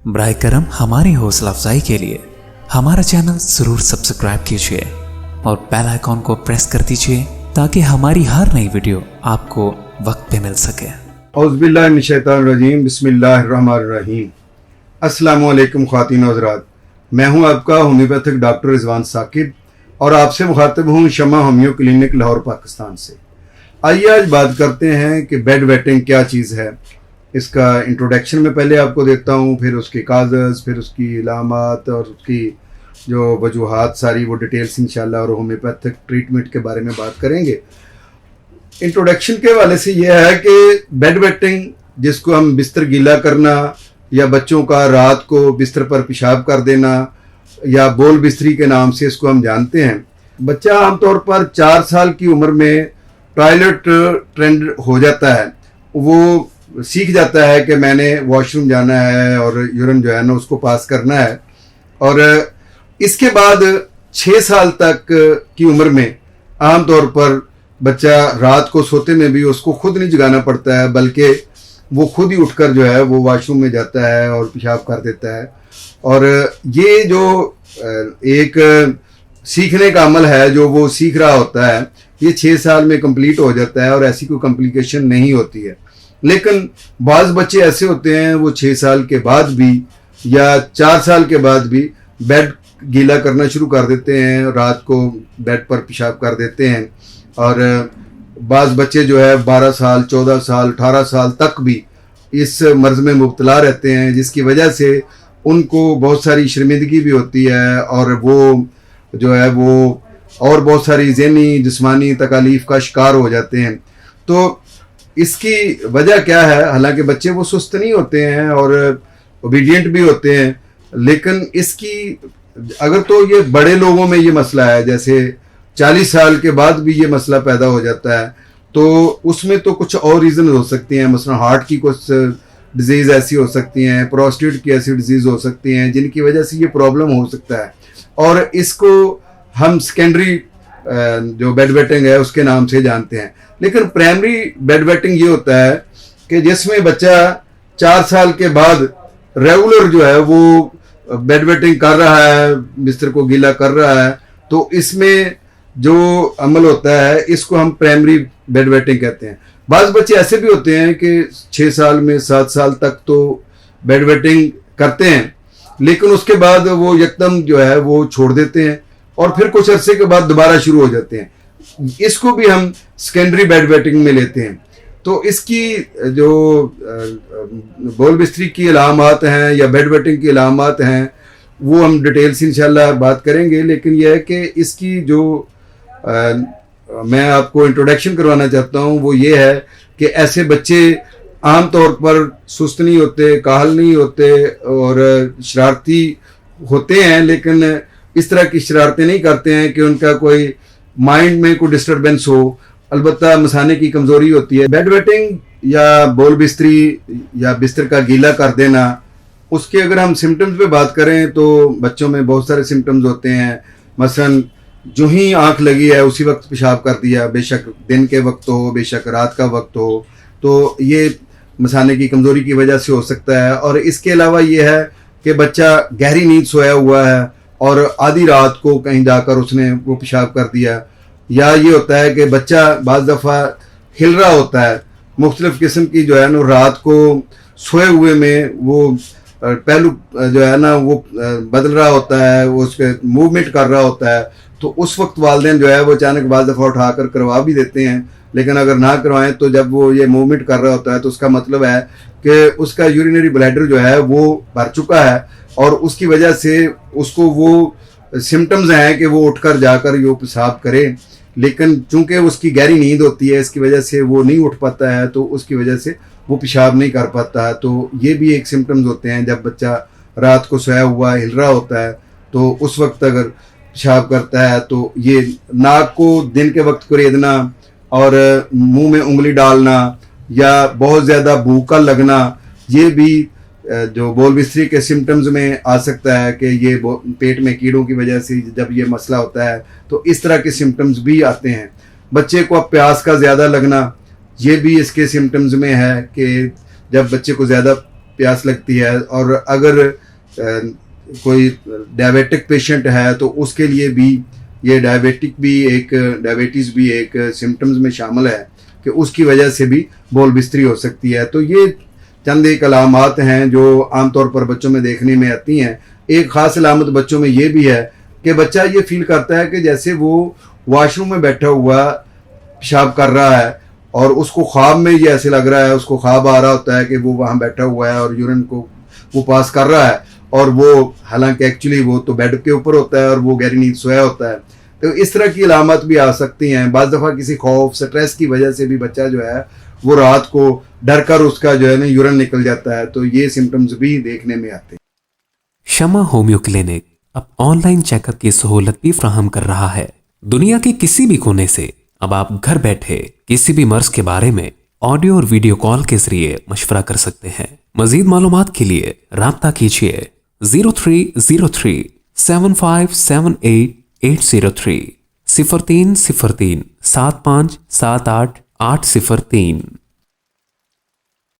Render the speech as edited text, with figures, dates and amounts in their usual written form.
बराए करम हमारी हौसला अफजाई के लिए हमारा चैनल जरूर सब्सक्राइब कीजिए और बेल आइकॉन को प्रेस कर दीजिए ताकि हमारी हर नई वीडियो आपको वक्त पे मिल सके। औज़ुबिल्लाहि मिनश शैतानिर रजीम, बिस्मिल्लाहिर्रहमानिर रहीम। अस्सलामु अलैकुम ख़वातीन व हज़रात, मैं हूं आपका होम्योपैथिक डॉक्टर रिजवान साकिब और आपसे मुखातिब हूं शमा होम्यो क्लिनिक लाहौर पाकिस्तान से। आइए आज बात करते हैं कि बेड वेटिंग क्या चीज़ है। इसका इंट्रोडक्शन में पहले आपको देता हूं, फिर उसके कागज़, फिर उसकी इलामात और उसकी जो वजूहात सारी वो डिटेल्स इंशाल्लाह और होम्योपैथिक ट्रीटमेंट के बारे में बात करेंगे। इंट्रोडक्शन के हवाले से यह है कि बेड वेटिंग, जिसको हम बिस्तर गीला करना या बच्चों का रात को बिस्तर पर पेशाब कर देना या बोल बिस्तरी के नाम से इसको हम जानते हैं। बच्चा आमतौर पर 4 साल की उम्र में टॉयलेट ट्रेंड हो जाता है, वो सीख जाता है कि मैंने वॉशरूम जाना है और यूरिन जो है ना उसको पास करना है। और इसके बाद 6 साल तक की उम्र में आमतौर पर बच्चा रात को सोते में भी उसको खुद नहीं जगाना पड़ता है, बल्कि वो खुद ही उठकर जो है वो वॉशरूम में जाता है और पेशाब कर देता है। और ये जो एक सीखने का अमल है जो वो सीख रहा होता है, ये 6 साल में कंप्लीट हो जाता है और ऐसी कोई कॉम्प्लिकेशन नहीं होती है। लेकिन बाज़ बच्चे ऐसे होते हैं वो 6 साल के बाद भी या 4 साल के बाद भी बेड गीला करना शुरू कर देते हैं, रात को बेड पर पेशाब कर देते हैं। और बाज़ बच्चे जो है 12 साल, 14 साल, 18 साल तक भी इस मर्ज़ में मुब्तला रहते हैं, जिसकी वजह से उनको बहुत सारी शर्मिंदगी भी होती है और वो जो है वो और बहुत सारी ज़हनी जिस्मानी तकालीफ का शिकार हो जाते हैं। तो इसकी वजह क्या है? हालांकि बच्चे वो सुस्त नहीं होते हैं और ओबीडियंट भी होते हैं, लेकिन इसकी अगर तो ये बड़े लोगों में ये मसला है, जैसे 40 साल के बाद भी ये मसला पैदा हो जाता है, तो उसमें तो कुछ और रीज़न हो सकती हैं। मसलन हार्ट की कुछ डिजीज़ ऐसी हो सकती हैं, प्रोस्टेट की ऐसी डिजीज़ हो सकती हैं जिनकी वजह से ये प्रॉब्लम हो सकता है। और इसको हम सेकेंडरी जो बेड वेटिंग है उसके नाम से जानते हैं। लेकिन प्राइमरी बेड वेटिंग ये होता है कि जिसमें बच्चा 4 साल के बाद रेगुलर जो है वो बेड वेटिंग कर रहा है, बिस्तर को गीला कर रहा है, तो इसमें जो अमल होता है इसको हम प्राइमरी बेड वेटिंग कहते हैं। बाज़ बच्चे ऐसे भी होते हैं कि 6 साल में 7 साल तक तो बेड वेटिंग करते हैं, लेकिन उसके बाद वो एकदम जो है वो छोड़ देते हैं और फिर कुछ अरसे के बाद दोबारा शुरू हो जाते हैं। इसको भी हम सेकेंडरी बेड वेटिंग में लेते हैं। तो इसकी जो बोल बिस्तरी की इलामात हैं या बेड वेटिंग की इलामात हैं वो हम डिटेल से इंशाल्लाह बात करेंगे। लेकिन यह है कि इसकी जो मैं आपको इंट्रोडक्शन करवाना चाहता हूँ वो ये है कि ऐसे बच्चे आम तौर पर सुस्त नहीं होते, काहल नहीं होते और शरारती होते हैं, लेकिन इस तरह की शरारतें नहीं करते हैं कि उनका कोई माइंड में कोई डिस्टर्बेंस हो। अलबत्ता मसाने की कमज़ोरी होती है। बेड वेटिंग या बोल बिस्तरी या बिस्तर का गीला कर देना, उसके अगर हम सिम्टम्स पे बात करें तो बच्चों में बहुत सारे सिम्टम्स होते हैं। मसलन जो ही आंख लगी है उसी वक्त पेशाब कर दिया, बेशक दिन के वक्त हो बेशक रात का वक्त हो, तो ये मसाने की कमज़ोरी की वजह से हो सकता है। और इसके अलावा ये है कि बच्चा गहरी नींद सोया हुआ है और आधी रात को कहीं जाकर उसने वो पेशाब कर दिया, या ये होता है कि बच्चा बाज़ दफ़ा हिल रहा होता है, मुख्तलिफ़ किस्म की जो है ना रात को सोए हुए में वो पहलू जो है ना वो बदल रहा होता है, वो उसके मूवमेंट कर रहा होता है, तो उस वक्त वालिदैन जो है वो अचानक बाज़ दफ़ा उठा कर करवा भी देते हैं। लेकिन अगर ना करवाएं तो जब वो ये मूवमेंट कर रहा होता है तो उसका मतलब है कि उसका यूरिनरी ब्लैडर जो है वो भर चुका है और उसकी वजह से उसको वो सिम्टम्स हैं कि वो उठकर जाकर यो पेशाब करे। लेकिन चूंकि उसकी गहरी नींद होती है इसकी वजह से वो नहीं उठ पाता है, तो उसकी वजह से वो पेशाब नहीं कर पाता है। तो ये भी एक सिम्टम्स होते हैं जब बच्चा रात को सोया हुआ हिल रहा होता है, तो उस वक्त अगर पेशाब करता है तो ये नाक को दिन के वक्त कुरेदना और मुंह में उंगली डालना या बहुत ज़्यादा भूखा लगना, ये भी जो बोल बिस्तरी के सिम्टम्स में आ सकता है कि ये पेट में कीड़ों की वजह से जब ये मसला होता है तो इस तरह के सिम्टम्स भी आते हैं। बच्चे को प्यास का ज़्यादा लगना, ये भी इसके सिम्टम्स में है कि जब बच्चे को ज़्यादा प्यास लगती है। और अगर कोई डायबिटिक पेशेंट है तो उसके लिए भी ये डायबिटीज़ भी एक सिम्टम्स में शामिल है कि उसकी वजह से भी बौल बिस्तरी हो सकती है। तो ये चंद एक अलामात हैं जो आमतौर पर बच्चों में देखने में आती हैं। एक ख़ास अलामत बच्चों में ये भी है कि बच्चा ये फील करता है कि जैसे वो वॉशरूम में बैठा हुआ पेशाब कर रहा है और उसको ख्वाब में ये ऐसे लग रहा है, उसको ख्वाब आ रहा होता है कि वो वहाँ बैठा हुआ है और यूरिन को वो पास कर रहा है, और वो हालांकि एक्चुअली वो तो बेड के ऊपर होता है और वो गहरी नींद सोया होता है। तो इस तरह की अलामत भी आ सकती हैं। बाज़ दफ़ा किसी खौफ स्ट्रेस की वजह से भी बच्चा जो है वो रात को डर कर उसका जो है ना यूरिन निकल जाता है। तो ये सिम्टम्स भी देखने में आते हैं। शमा होम्यो क्लिनिक अब ऑनलाइन चेकअप की सहूलत भी फ्राहम कर रहा है। दुनिया के किसी भी कोने से अब आप घर बैठे किसी भी मर्ज के बारे में ऑडियो और वीडियो कॉल के जरिए मशवरा कर सकते हैं। मजीद मालूमात के लिए राब्ता कीजिए 0303 7578 803 0303 7578 803।